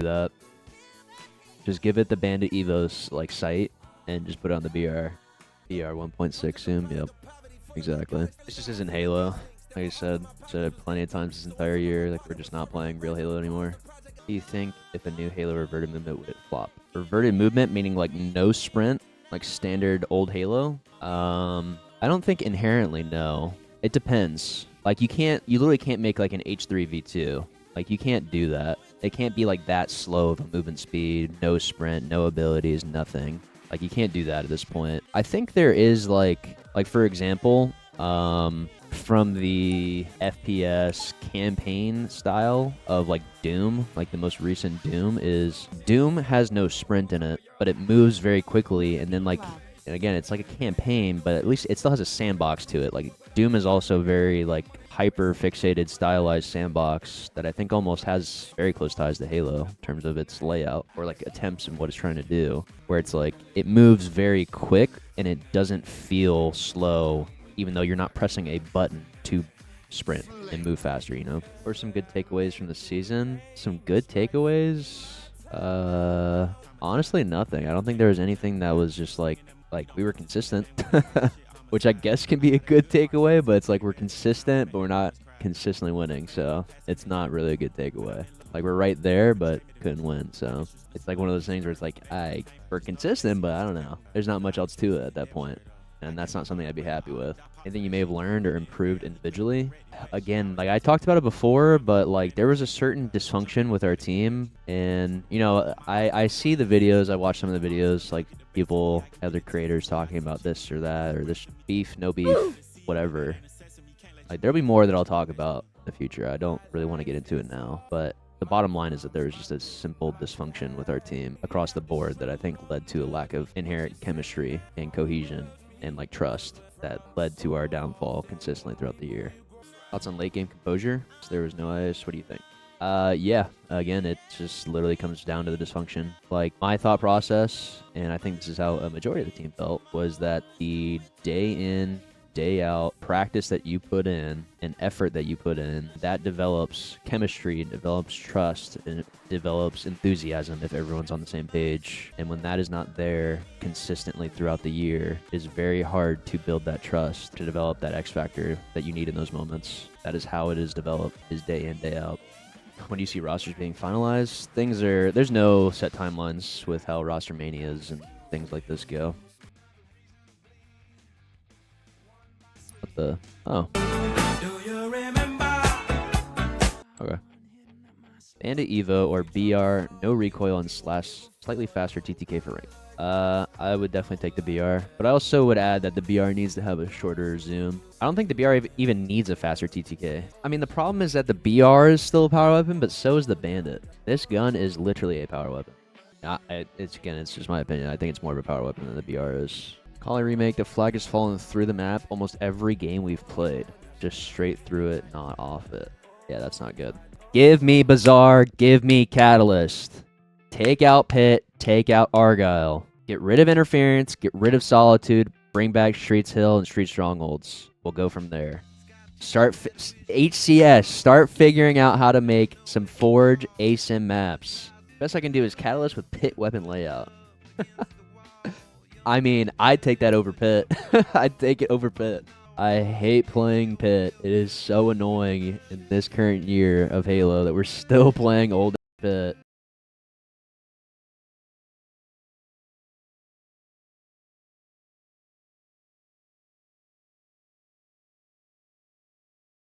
that. Just give it the Bandit Evos like sight and just put it on the BR 1.6 zoom. Yep, exactly. This just isn't Halo. Like I said plenty of times this entire year, like we're just not playing real Halo anymore. Do you think if a new Halo reverted movement would it flop? Reverted movement meaning like no sprint, like standard old Halo? I don't think inherently, no. It depends. Like you literally can't make like an H3V2. Like you can't do that. It can't be like that slow of a movement speed, no sprint, no abilities, nothing. Like you can't do that at this point. I think there is like for example, from the FPS campaign style of like Doom, like the most recent Doom has no sprint in it, but it moves very quickly, and then like, and again, it's like a campaign, but at least it still has a sandbox to it. Like Doom is also very like hyper fixated, stylized sandbox that I think almost has very close ties to Halo in terms of its layout or like attempts and what it's trying to do, where it's like it moves very quick and it doesn't feel slow, even though you're not pressing a button to sprint and move faster, you know? Or some good takeaways from the season. Some good takeaways? Honestly, nothing. I don't think there was anything that was just like we were consistent, which I guess can be a good takeaway, but it's like we're consistent, but we're not consistently winning, so it's not really a good takeaway. Like we're right there, but couldn't win, so it's like one of those things where it's like, we're consistent, but I don't know. There's not much else to it at that point. And that's not something I'd be happy with. Anything you may have learned or improved individually? Again, like I talked about it before, but like there was a certain dysfunction with our team. And, you know, I see the videos, I watch some of the videos, like people, other creators talking about this or that, or this beef, no beef, whatever. Like there'll be more that I'll talk about in the future. I don't really want to get into it now, but the bottom line is that there was just a simple dysfunction with our team across the board that I think led to a lack of inherent chemistry and cohesion and like trust that led to our downfall consistently throughout the year. Thoughts on late game composure? So there was no ice. What do you think? Yeah, again, it just literally comes down to the dysfunction. Like my thought process, and I think this is how a majority of the team felt, was that the day in, day out practice that you put in and effort that you put in, that develops chemistry, develops trust, and it develops enthusiasm if everyone's on the same page. And when that is not there consistently throughout the year, it is very hard to build that trust, to develop that X factor that you need in those moments. That is how it is developed, is day in, day out. When you see rosters being finalized, there's no set timelines with how roster manias and things like this go. What the? Oh. Okay. Bandit Evo or BR, no recoil and slash slightly faster TTK for rank. I would definitely take the BR, but I also would add that the BR needs to have a shorter zoom. I don't think the BR even needs a faster TTK. I mean, the problem is that the BR is still a power weapon, but so is the Bandit. This gun is literally a power weapon. It's just my opinion. I think it's more of a power weapon than the BR is. Calling remake, the flag has fallen through the map almost every game we've played. Just straight through it, not off it. Yeah, that's not good. Give me Bazaar, give me Catalyst. Take out Pit, take out Argyle. Get rid of Interference, get rid of Solitude, bring back Streets Hill and Street Strongholds. We'll go from there. HCS, start figuring out how to make some Forge ASIM maps. Best I can do is Catalyst with Pit weapon layout. I mean, I'd take that over Pit. I'd take it over Pit. I hate playing Pit. It is so annoying in this current year of Halo that we're still playing old Pit.